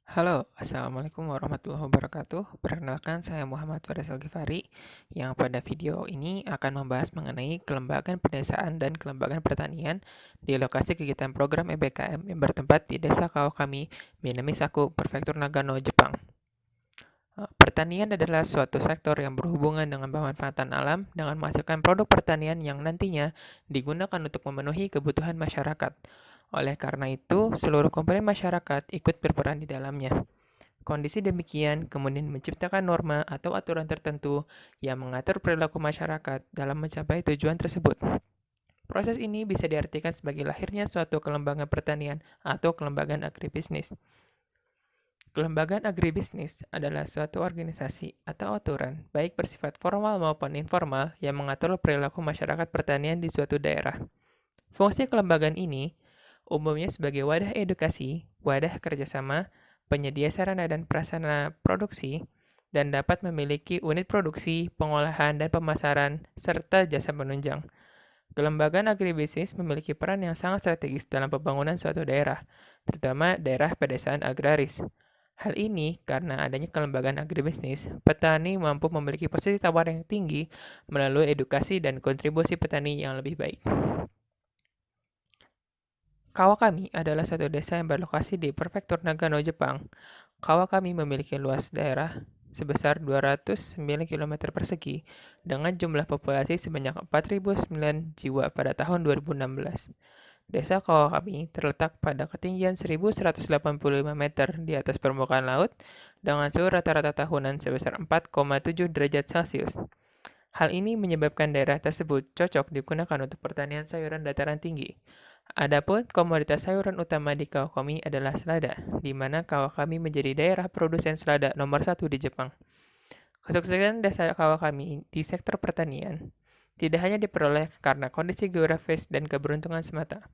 Halo, Assalamualaikum warahmatullahi wabarakatuh. Perkenalkan, saya Muhammad Faris Al-Ghifari, yang pada video ini akan membahas mengenai kelembagaan pedesaan dan kelembagaan pertanian di lokasi kegiatan program EBKM yang bertempat di Desa Kawakami, Minamisaku, Prefektur Nagano, Jepang. Pertanian adalah suatu sektor yang berhubungan dengan pemanfaatan alam dengan menghasilkan produk pertanian yang nantinya digunakan untuk memenuhi kebutuhan masyarakat. Oleh karena itu, seluruh komponen masyarakat ikut berperan di dalamnya. Kondisi demikian kemudian menciptakan norma atau aturan tertentu yang mengatur perilaku masyarakat dalam mencapai tujuan tersebut. Proses ini bisa diartikan sebagai lahirnya suatu kelembagaan pertanian atau kelembagaan agribisnis. Kelembagaan agribisnis adalah suatu organisasi atau aturan, baik bersifat formal maupun informal, yang mengatur perilaku masyarakat pertanian di suatu daerah. Fungsi kelembagaan ini umumnya sebagai wadah edukasi, wadah kerjasama, penyedia sarana dan prasarana produksi, dan dapat memiliki unit produksi, pengolahan, dan pemasaran, serta jasa penunjang. Kelembagaan agribisnis memiliki peran yang sangat strategis dalam pembangunan suatu daerah, terutama daerah pedesaan agraris. Hal ini karena adanya kelembagaan agribisnis, petani mampu memiliki posisi tawar yang tinggi melalui edukasi dan kontribusi petani yang lebih baik. Kawakami adalah satu desa yang berlokasi di Prefektur Nagano, Jepang. Kawakami memiliki luas daerah sebesar 209 km persegi dengan jumlah populasi sebanyak 4.009 jiwa pada tahun 2016. Desa Kawakami terletak pada ketinggian 1.185 meter di atas permukaan laut dengan suhu rata-rata tahunan sebesar 4,7 derajat Celcius. Hal ini menyebabkan daerah tersebut cocok digunakan untuk pertanian sayuran dataran tinggi. Adapun komoditas sayuran utama di Kawakami adalah selada, di mana Kawakami menjadi daerah produsen selada nomor satu di Jepang. Kesuksesan desa Kawakami di sektor pertanian tidak hanya diperoleh karena kondisi geografis dan keberuntungan semata,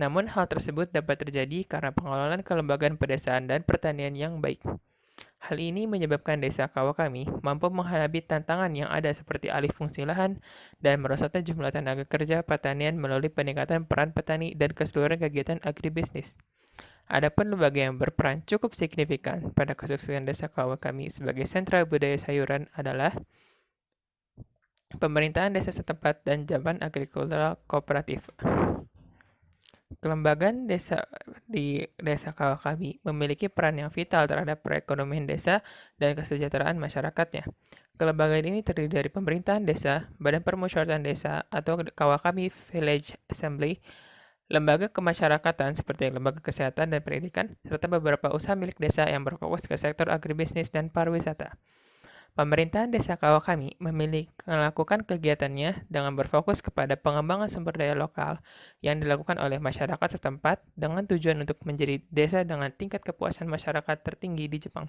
namun hal tersebut dapat terjadi karena pengelolaan kelembagaan pedesaan dan pertanian yang baik. Hal ini menyebabkan desa Kawakami mampu menghadapi tantangan yang ada seperti alih fungsi lahan dan merosotnya jumlah tenaga kerja pertanian melalui peningkatan peran petani dan keseluruhan kegiatan agribisnis. Adapun lembaga yang berperan cukup signifikan pada kesuksesan desa Kawakami sebagai sentra budaya sayuran adalah pemerintahan desa setempat dan Jaban Agrikultural Kooperatif. Kelembagaan desa di Desa Kawakami memiliki peran yang vital terhadap perekonomian desa dan kesejahteraan masyarakatnya. Kelembagaan ini terdiri dari pemerintahan desa, badan permusyawaratan desa atau Kawakami Village Assembly, lembaga kemasyarakatan seperti lembaga kesehatan dan pendidikan, serta beberapa usaha milik desa yang berfokus ke sektor agribisnis dan pariwisata. Pemerintahan Desa Kawakami melakukan kegiatannya dengan berfokus kepada pengembangan sumber daya lokal yang dilakukan oleh masyarakat setempat dengan tujuan untuk menjadi desa dengan tingkat kepuasan masyarakat tertinggi di Jepang.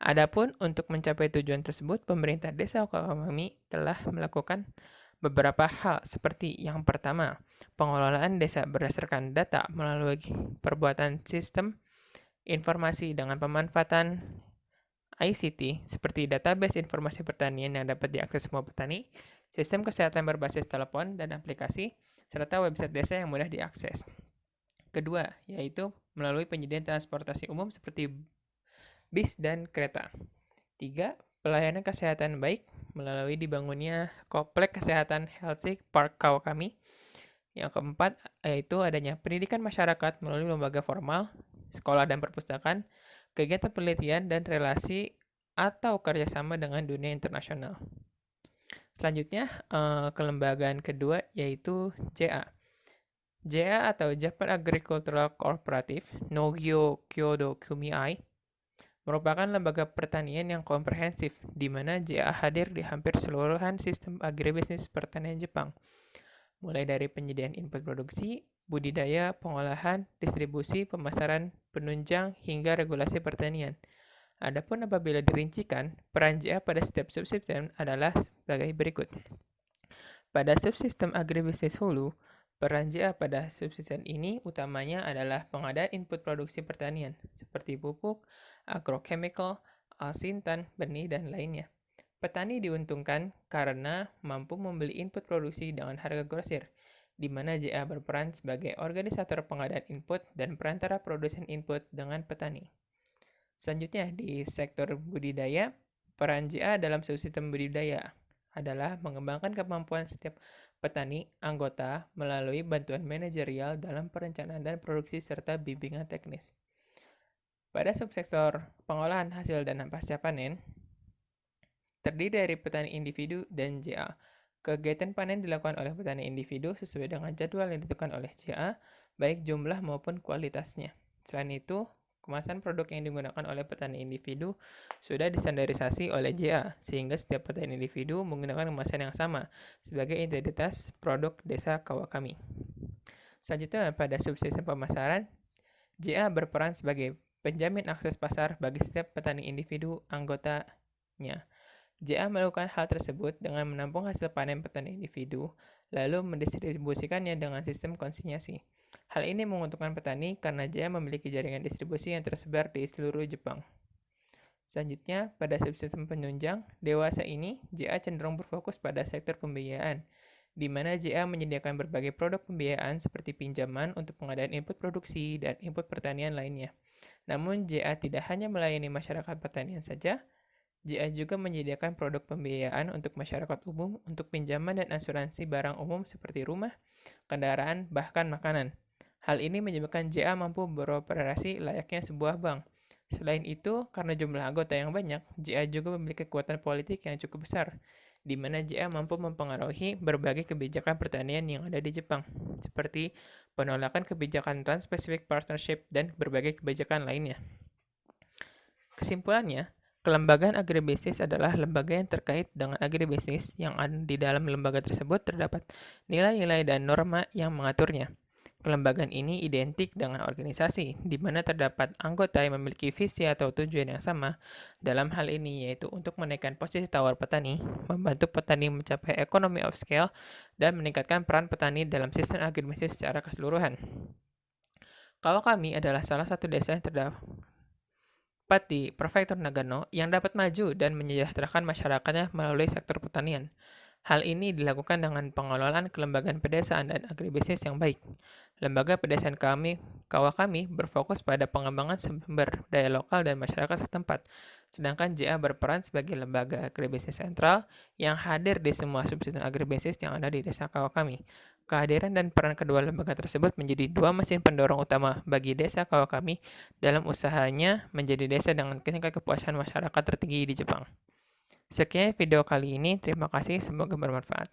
Adapun untuk mencapai tujuan tersebut, pemerintah Desa Kawakami telah melakukan beberapa hal seperti yang pertama, pengelolaan desa berdasarkan data melalui perbuatan sistem informasi dengan pemanfaatan ICT seperti database informasi pertanian yang dapat diakses semua petani, sistem kesehatan berbasis telepon dan aplikasi, serta website desa yang mudah diakses. Kedua, yaitu melalui penyediaan transportasi umum seperti bis dan kereta. Tiga, pelayanan kesehatan baik melalui dibangunnya komplek kesehatan Healthy Park Kawakami. Yang keempat, yaitu adanya pendidikan masyarakat melalui lembaga formal, sekolah dan perpustakaan, kegiatan penelitian dan relasi atau kerjasama dengan dunia internasional. Selanjutnya, kelembagaan kedua yaitu JA. JA atau Japan Agricultural Cooperative, Nogyo Kyodo Kumiai, merupakan lembaga pertanian yang komprehensif, di mana JA hadir di hampir seluruhan sistem agribisnis pertanian Jepang, mulai dari penyediaan input produksi, budidaya, pengolahan, distribusi, pemasaran, penunjang, hingga regulasi pertanian. Adapun apabila dirincikan, peran JA pada setiap subsistem adalah sebagai berikut. Pada subsistem agribisnis hulu, peran JA pada subsistem ini utamanya adalah pengadaan input produksi pertanian, seperti pupuk, agrochemical, alsintan, benih, dan lainnya. Petani diuntungkan karena mampu membeli input produksi dengan harga grosir, di mana JA berperan sebagai organisator pengadaan input dan perantara produsen input dengan petani. Selanjutnya, di sektor budidaya, peran JA dalam sistem budidaya adalah mengembangkan kemampuan setiap petani anggota melalui bantuan manajerial dalam perencanaan dan produksi serta bimbingan teknis. Pada subsektor pengolahan hasil dan pasca panen, terdiri dari petani individu dan JA. Kegiatan panen dilakukan oleh petani individu sesuai dengan jadwal yang ditentukan oleh JA, baik jumlah maupun kualitasnya. Selain itu, kemasan produk yang digunakan oleh petani individu sudah distandarisasi oleh JA, sehingga setiap petani individu menggunakan kemasan yang sama sebagai identitas produk desa Kawakami. Selanjutnya, pada subsistem pemasaran, JA berperan sebagai penjamin akses pasar bagi setiap petani individu anggotanya. JA melakukan hal tersebut dengan menampung hasil panen petani individu, lalu mendistribusikannya dengan sistem konsinyasi. Hal ini menguntungkan petani karena JA memiliki jaringan distribusi yang tersebar di seluruh Jepang. Selanjutnya, pada subsistem penunjang, dewasa ini JA cenderung berfokus pada sektor pembiayaan, di mana JA menyediakan berbagai produk pembiayaan seperti pinjaman untuk pengadaan input produksi dan input pertanian lainnya. Namun, JA tidak hanya melayani masyarakat pertanian saja, JA juga menyediakan produk pembiayaan untuk masyarakat umum untuk pinjaman dan asuransi barang umum seperti rumah, kendaraan, bahkan makanan. Hal ini menyebabkan JA mampu beroperasi layaknya sebuah bank. Selain itu, karena jumlah anggota yang banyak, JA juga memiliki kekuatan politik yang cukup besar, di mana JA mampu mempengaruhi berbagai kebijakan pertanian yang ada di Jepang, seperti penolakan kebijakan Trans-Pacific Partnership dan berbagai kebijakan lainnya. Kesimpulannya, kelembagaan agribisnis adalah lembaga yang terkait dengan agribisnis yang di dalam lembaga tersebut terdapat nilai-nilai dan norma yang mengaturnya. Kelembagaan ini identik dengan organisasi, di mana terdapat anggota yang memiliki visi atau tujuan yang sama. Dalam hal ini yaitu untuk menaikkan posisi tawar petani, membantu petani mencapai economy of scale, dan meningkatkan peran petani dalam sistem agribisnis secara keseluruhan. Kawakami adalah salah satu desa yang terdapat di Prefektur Nagano yang dapat maju dan menyejahterakan masyarakatnya melalui sektor pertanian. Hal ini dilakukan dengan pengelolaan kelembagaan pedesaan dan agribisnis yang baik. Lembaga pedesaan Kawakami berfokus pada pengembangan sumber daya lokal dan masyarakat setempat, sedangkan JA berperan sebagai lembaga agribisnis sentral yang hadir di semua subsistem agribisnis yang ada di desa Kawakami. Kehadiran dan peran kedua lembaga tersebut menjadi dua mesin pendorong utama bagi desa Kawakami dalam usahanya menjadi desa dengan tingkat kepuasan masyarakat tertinggi di Jepang. Sekian video kali ini, terima kasih, semoga bermanfaat.